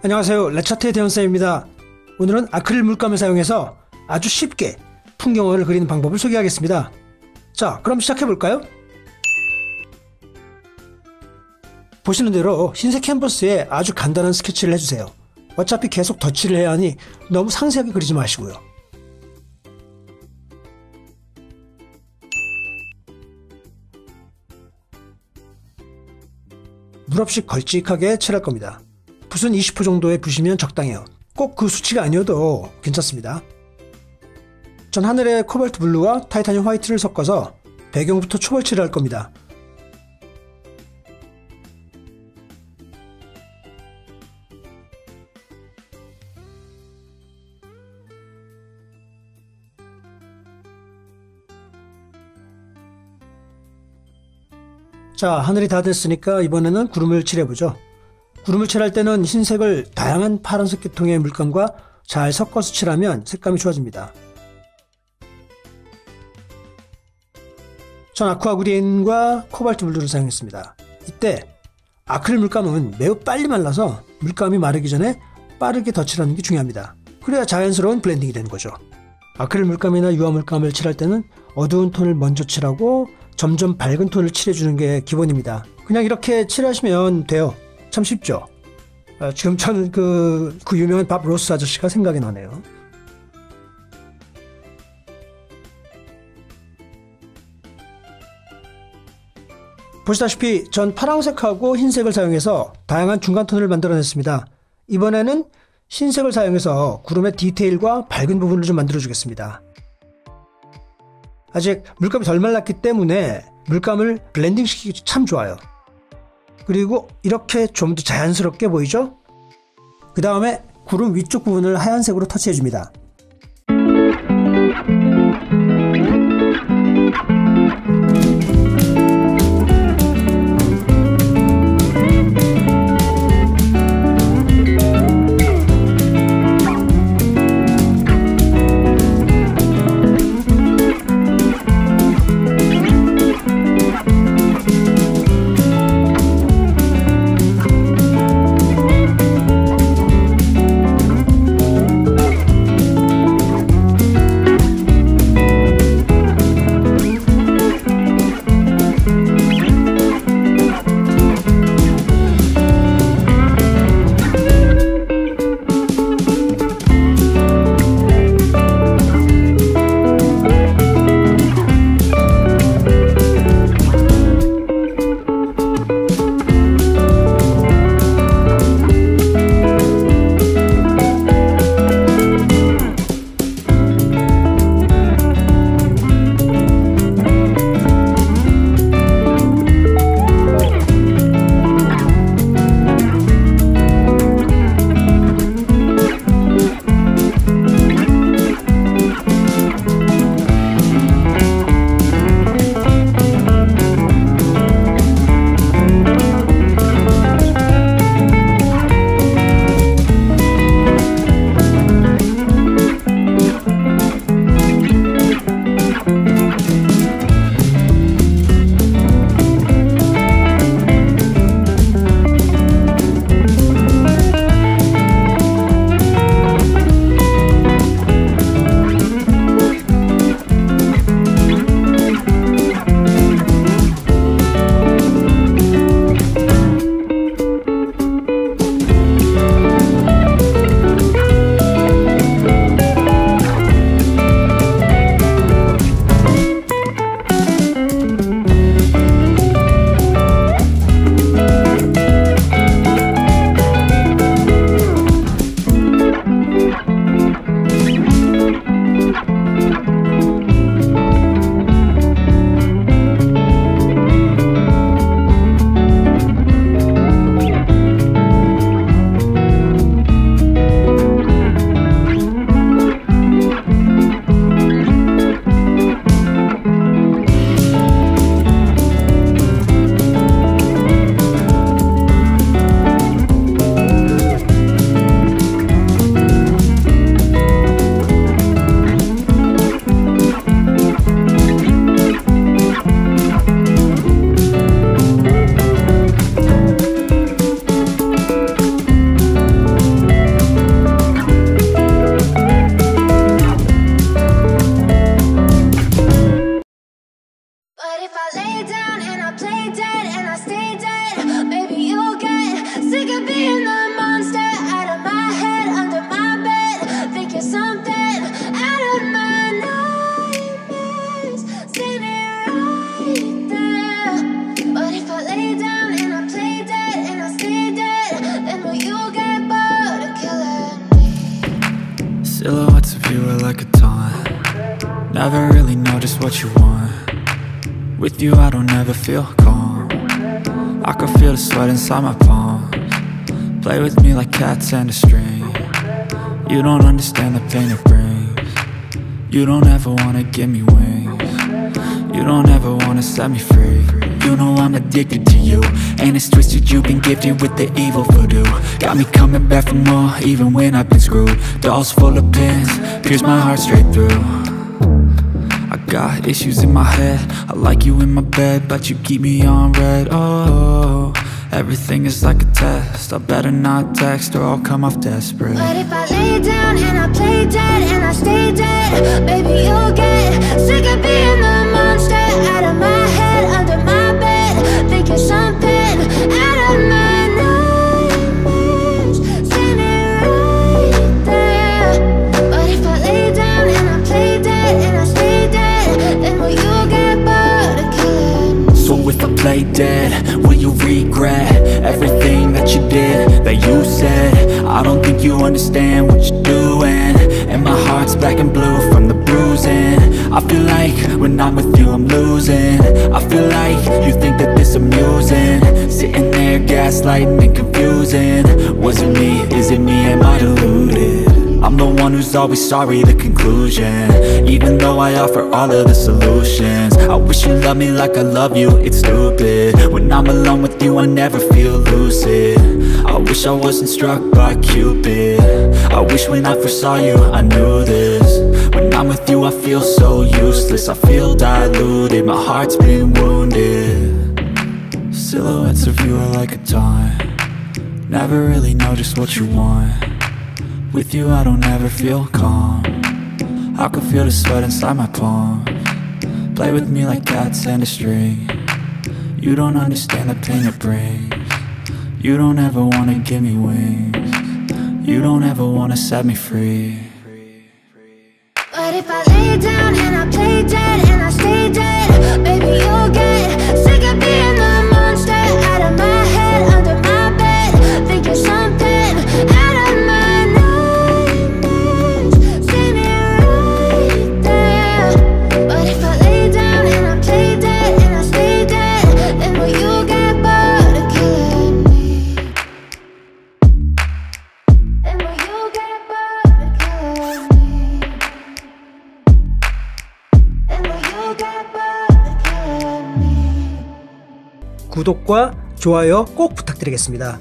안녕하세요. 랩차트의 대현쌤입니다. 오늘은 아크릴 물감을 사용해서 아주 쉽게 풍경을 그리는 방법을 소개하겠습니다. 자, 그럼 시작해볼까요? 보시는 대로 흰색 캔버스에 아주 간단한 스케치를 해주세요. 어차피 계속 덧칠을 해야 하니 너무 상세하게 그리지 마시고요. 물 없이 걸찍하게 칠할 겁니다. 붓은 20호 정도에 부시면 적당해요. 꼭 그 수치가 아니어도 괜찮습니다. 전 하늘에 코발트 블루와 타이타늄 화이트를 섞어서 배경부터 초벌칠을 할 겁니다. 자, 하늘이 다 됐으니까 이번에는 구름을 칠해보죠. 구름을 칠할 때는 흰색을 다양한 파란색 계통의 물감과 잘 섞어서 칠하면 색감이 좋아집니다. 전 아쿠아그린과 코발트 블루를 사용했습니다. 이때 아크릴 물감은 매우 빨리 말라서 물감이 마르기 전에 빠르게 덧칠하는 게 중요합니다. 그래야 자연스러운 블렌딩이 되는 거죠. 아크릴 물감이나 유화 물감을 칠할 때는 어두운 톤을 먼저 칠하고 점점 밝은 톤을 칠해주는 게 기본입니다. 그냥 이렇게 칠하시면 돼요. 참 쉽죠? 지금 저는 그 유명한 밥 로스 아저씨가 생각이 나네요. 보시다시피 전 파란색하고 흰색을 사용해서 다양한 중간톤을 만들어냈습니다. 이번에는 흰색을 사용해서 구름의 디테일과 밝은 부분을 좀 만들어주겠습니다. 아직 물감이 덜 말랐기 때문에 물감을 블렌딩 시키기 참 좋아요. 그리고 이렇게 좀 더 자연스럽게 보이죠? 그 다음에 구름 위쪽 부분을 하얀색으로 터치해줍니다. if I lay down and I play dead and I stay dead, maybe you'll get sick of being the monster out of my head, under my bed. Think you're something out of my nightmares, standing right there. But if I lay down and I play dead and I stay dead, then will you get bored of killing me? Silhouettes of you are like a taunt. Never really know just what you want. With you I don't ever feel calm. I can feel the sweat inside my palms. Play with me like cats and a string. You don't understand the pain it brings. You don't ever wanna give me wings. You don't ever wanna set me free. You know I'm addicted to you, and it's twisted, you've been gifted with the evil voodoo. Got me coming back for more, even when I've been screwed. Dolls full of pins, pierce my heart straight through. I got issues in my head, I like you in my bed, but you keep me on red. Oh, everything is like a test, I better not text or I'll come off desperate. But if I lay down and I play dead and I stay dead, maybe you'll get sick of being the monster out of my head, under my bed. Think you're something out of my nightmares, standing right there. But if I lay down and I play dead and I stay dead, then will you get bored of killing me? So if I play dead, will you regret everything that you did, that you said? I don't think you understand what you're doing, and my heart's black and blue from the bruising. I feel like when I'm with you I'm losing. I feel like you think that this amusing, sitting there gaslighting and confusing. Was it me? Is it me? Am I deluded? I'm the one who's always sorry, the conclusion, even though I offer all of the solutions. I wish you loved me like I love you, it's stupid. When I'm alone with you I never feel lucid. I wish I wasn't struck by Cupid. I wish when I first saw you I knew this. When I'm with you I feel so useless, I feel diluted, my heart's been wounded. Silhouettes of you are like a taunt. Never really know just what you want. With you I don't ever feel calm. I can feel the sweat inside my palms. Play with me like cats and a string. You don't understand the pain it brings. You don't ever wanna give me wings. You don't ever wanna set me free. But if I lay down and I play dead and I stay dead, maybe you'll get sick of being the monster out of my head, under my bed. Think you're something out of my nightmares, standing right there. But if I lay down and I play dead and I stay dead, then will you get bored of killing me? Then will you get bored of killing me? Then will you get bored of killing me? 구독과 좋아요 꼭 부탁드리겠습니다.